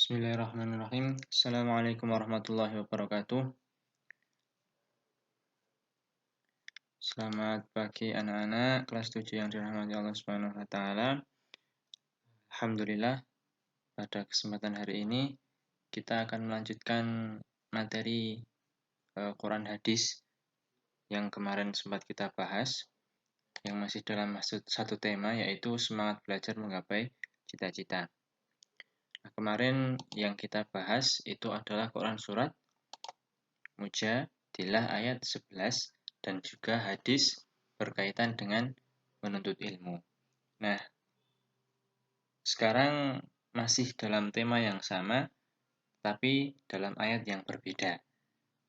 Bismillahirrahmanirrahim. Assalamualaikum warahmatullahi wabarakatuh. Selamat pagi anak-anak kelas 7 yang dirahmati Allah Subhanahu wa taala. Alhamdulillah, pada kesempatan hari ini kita akan melanjutkan materi Quran hadis yang kemarin sempat kita bahas, yang masih dalam satu tema, yaitu semangat belajar menggapai cita-cita. Nah, kemarin yang kita bahas itu adalah Quran surat Mujadilah ayat 11 dan juga hadis berkaitan dengan menuntut ilmu. Nah, sekarang masih dalam tema yang sama, tapi dalam ayat yang berbeda.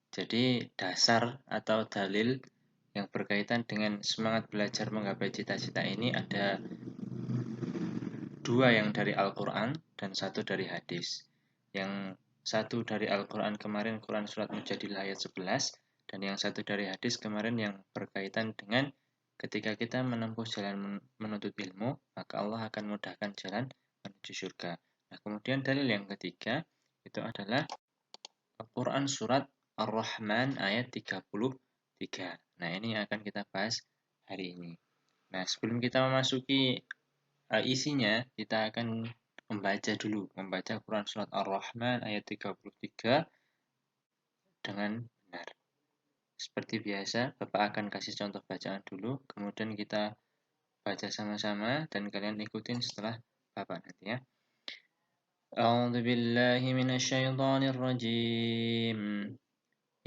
Jadi, dasar atau dalil yang berkaitan dengan semangat belajar menggapai cita-cita ini ada dua yang dari Al-Quran dan satu dari hadis. Yang satu dari Al-Quran kemarin Quran surat Mujadilah ayat 11, dan yang satu dari hadis kemarin yang berkaitan dengan ketika kita menempuh jalan menuntut ilmu, maka Allah akan mudahkan jalan menuju surga. Nah, kemudian dalil yang ketiga itu adalah Al-Quran surat Ar-Rahman ayat 33. Nah, ini yang akan kita bahas hari ini. Nah, sebelum kita memasuki isinya, kita akan membaca Quran surat Ar-Rahman ayat 33 dengan benar. Seperti biasa, Bapak akan kasih contoh bacaan dulu, kemudian kita baca sama-sama dan kalian ikutin setelah Bapak nanti ya. A'udzu billahi minasyaitonir rajim.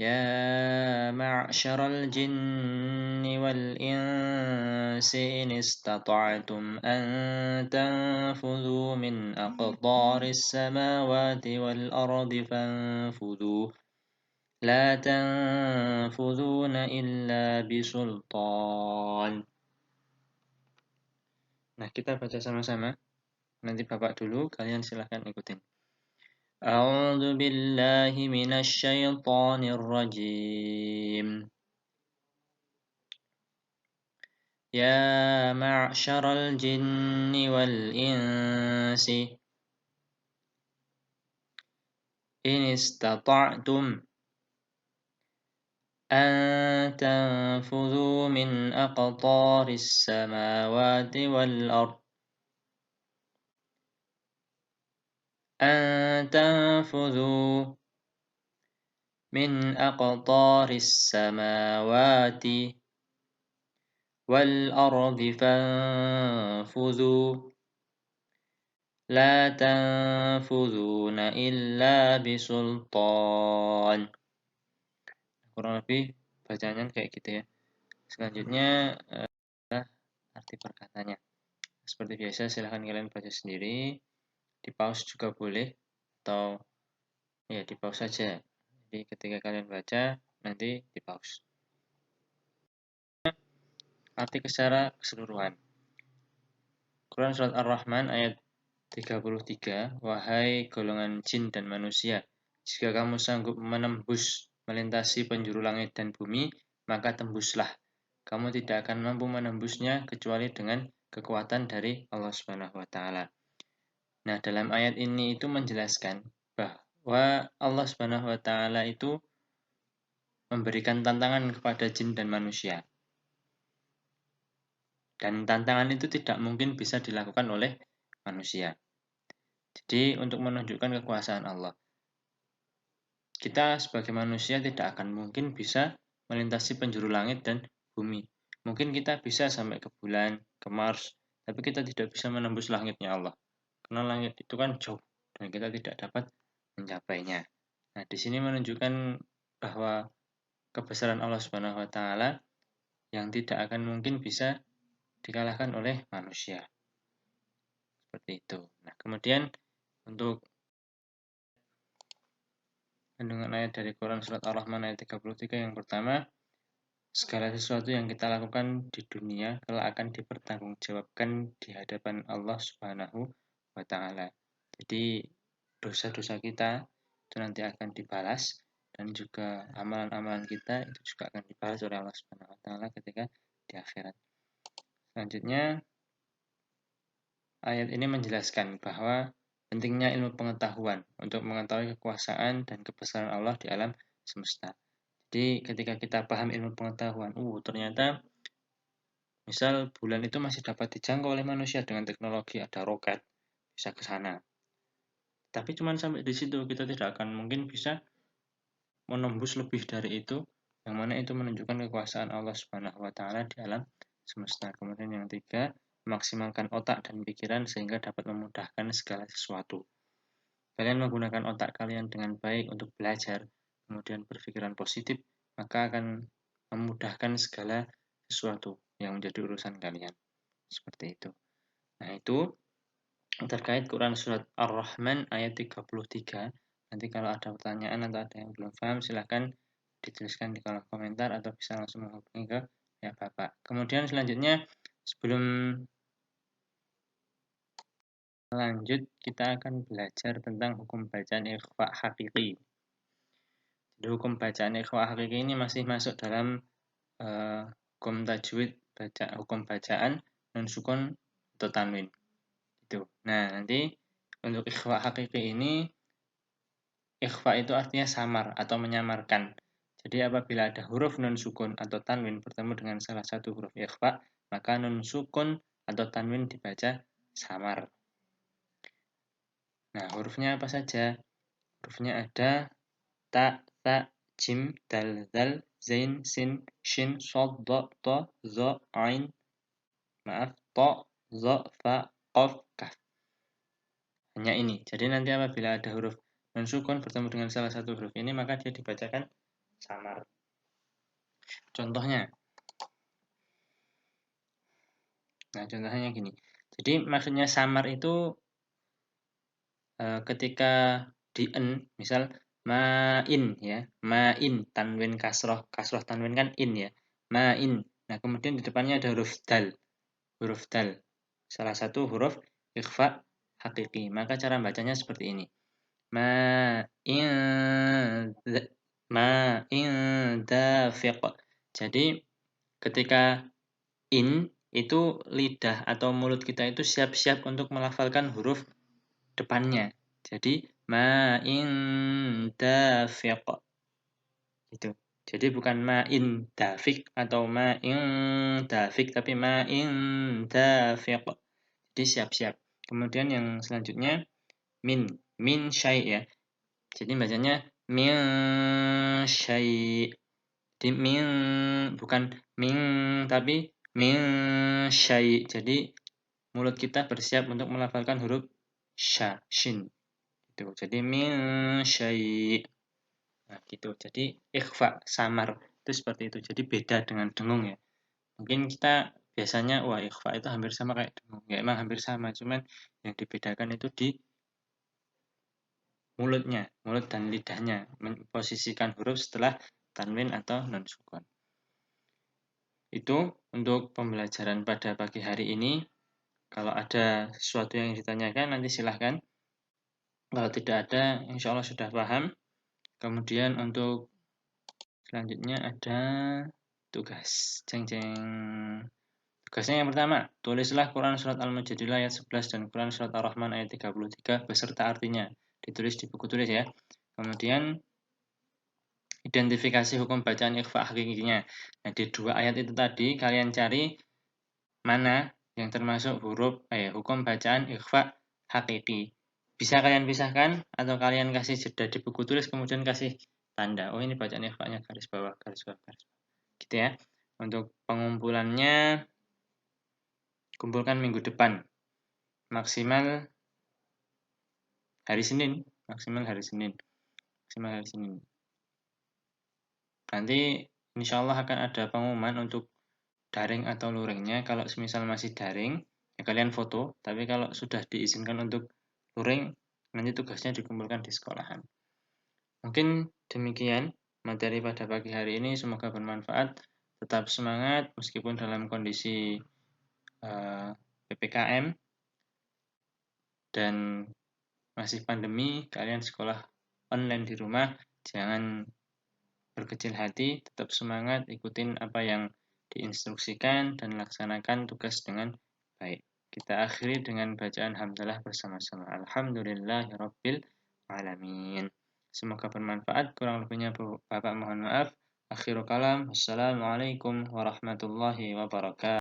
Ya ma'syaral jinni wal insi in istata'tum an tanfudhu min aqtaris samawati wal ardi fanfudhu la tanfudhuna illa bisultan. Nah, kita baca sama-sama. Nanti Bapak dulu, kalian silahkan ikutin. A'udzu billahi minasyaitonir rajim. Ya ma'syaral jinni wal insi in istata'tum an tanfudhu min aqtaris samawati wal ard أن تنفذوا من أقطار السماوات والأرض فانفذوا لا تنفذون إلا بسلطان. Kurang lebih bacaannya kayak gitu ya. Selanjutnya adalah arti perkataannya. Seperti biasa silahkan kalian baca sendiri. Di pause juga boleh, atau ya di pause saja. Jadi ketika kalian baca nanti di pause. Arti secara keseluruhan. Quran surat Ar-Rahman ayat 33. Wahai golongan jin dan manusia, jika kamu sanggup melintasi penjuru langit dan bumi, maka tembuslah. Kamu tidak akan mampu menembusnya kecuali dengan kekuatan dari Allah Subhanahu wa taala. Nah, dalam ayat ini itu menjelaskan bahwa Allah Subhanahu wa taala itu memberikan tantangan kepada jin dan manusia. Dan tantangan itu tidak mungkin bisa dilakukan oleh manusia. Jadi, untuk menunjukkan kekuasaan Allah, kita sebagai manusia tidak akan mungkin bisa melintasi penjuru langit dan bumi. Mungkin kita bisa sampai ke bulan, ke Mars, tapi kita tidak bisa menembus langitnya Allah. Karena langit itu kan jauh dan kita tidak dapat mencapainya. Nah, di sini menunjukkan bahwa kebesaran Allah Subhanahu wa taala yang tidak akan mungkin bisa dikalahkan oleh manusia. Seperti itu. Nah, kemudian untuk kandungan ayat dari Quran surat Ar-Rahman ayat 33 yang pertama, segala sesuatu yang kita lakukan di dunia kelak akan dipertanggungjawabkan di hadapan Allah Subhanahu wa taala. Jadi dosa-dosa kita itu nanti akan dibalas, dan juga amalan-amalan kita itu juga akan dibalas oleh Allah Subhanahu wa taala ketika di akhirat. Selanjutnya ayat ini menjelaskan bahwa pentingnya ilmu pengetahuan untuk mengetahui kekuasaan dan kebesaran Allah di alam semesta. Jadi ketika kita paham ilmu pengetahuan, ternyata misal bulan itu masih dapat dijangkau oleh manusia dengan teknologi, ada roket, bisa ke sana. Tapi cuma sampai di situ, kita tidak akan mungkin bisa menembus lebih dari itu, yang mana itu menunjukkan kekuasaan Allah Subhanahu wa taala di alam semesta. Kemudian yang ketiga, memaksimalkan otak dan pikiran sehingga dapat memudahkan segala sesuatu. Kalian menggunakan otak kalian dengan baik untuk belajar, kemudian berpikiran positif, maka akan memudahkan segala sesuatu yang menjadi urusan kalian. Seperti itu. Nah, itu terkait Quran Surat Ar-Rahman ayat 33. Nanti kalau ada pertanyaan atau ada yang belum paham, silahkan dituliskan di kolom komentar atau bisa langsung menghubungi ke ya Bapak. Kemudian selanjutnya, sebelum lanjut, kita akan belajar tentang hukum bacaan ikhfa hakiki. Jadi hukum bacaan ikhfa hakiki ini masih masuk dalam hukum tajwid, hukum bacaan non sukun atau tanwin. Itu. Nah, nanti untuk ikhfa hakiki ini, ikhfa itu artinya samar atau menyamarkan. Jadi apabila ada huruf nun sukun atau tanwin bertemu dengan salah satu huruf ikhfa, maka nun sukun atau tanwin dibaca samar. Nah, hurufnya apa saja? Hurufnya ada ta, ta, jim, dal, dal, zain, sin, shin, shod, do, to, zo, ain, to, zo, fa, qaf, kaf. Hanya ini. Jadi nanti apabila ada huruf nun sukun bertemu dengan salah satu huruf ini, maka dia dibacakan samar. Contohnya. Nah, contohnya gini. Jadi maksudnya samar itu ketika di en, misal ma'in ya, ma'in tanwin kasroh, kasroh tanwin kan in ya, ma'in. Nah, kemudian di depannya ada huruf dal. Huruf dal. Salah satu huruf ikhfa hakiki. Maka cara bacanya seperti ini. Ma'in dafiq. Jadi ketika in itu lidah atau mulut kita itu siap-siap untuk melafalkan huruf depannya. Jadi ma'in dafiq. Itu. Jadi bukan ma'in dafiq atau ma'in dafiq, tapi ma'in dafiq. Jadi siap-siap. Kemudian yang selanjutnya min syai' ya. Jadi bacanya min syai'. Jadi min bukan min tapi min syai'. Jadi mulut kita bersiap untuk melafalkan huruf sya, shin. Itu. Jadi min syai'. Nah, gitu. Jadi ikhfa samar itu seperti itu. Jadi beda dengan dengung ya. Mungkin kita biasanya ikhfa itu hampir sama kayak dengung. Ya emang hampir sama, cuman yang dibedakan itu di mulutnya, mulut dan lidahnya memposisikan huruf setelah tanwin atau non sukun. Itu untuk pembelajaran pada pagi hari ini. Kalau ada sesuatu yang ditanyakan, nanti silahkan. Kalau tidak ada, insya Allah sudah paham. Kemudian untuk selanjutnya ada tugas. Jeng-jeng. Tugasnya yang pertama, tulislah Quran Surat Al-Mujadilah ayat 11 dan Quran Surat Ar-Rahman ayat 33 beserta artinya. Ditulis di buku tulis ya. Kemudian identifikasi hukum bacaan ikhfa hakikinya. Nah, di dua ayat itu tadi kalian cari mana yang termasuk hukum bacaan ikhfa hakiki. Bisa kalian pisahkan atau kalian kasih jeda di buku tulis kemudian kasih tanda. Oh, ini bacaan ikhfa-nya garis bawah, garis bawah, garis bawah. Gitu ya. Untuk pengumpulannya kumpulkan minggu depan. Maksimal hari Senin, maksimal hari Senin. Maksimal hari Senin. Nanti insya Allah akan ada pengumuman untuk daring atau luringnya. Kalau semisal masih daring, ya kalian foto. Tapi kalau sudah diizinkan untuk luring, nanti tugasnya dikumpulkan di sekolahan. Mungkin demikian materi pada pagi hari ini. Semoga bermanfaat. Tetap semangat meskipun dalam kondisi PPKM dan masih pandemi. Kalian sekolah online di rumah. Jangan berkecil hati, tetap semangat, ikutin apa yang diinstruksikan dan laksanakan tugas dengan baik. kita akhiri dengan bacaan hamdalah bersama-sama. Alhamdulillahirabbil alamin. Semoga bermanfaat. Kurang lebihnya Bapak mohon maaf. Akhirul kalam. Wassalamualaikum warahmatullahi wabarakatuh.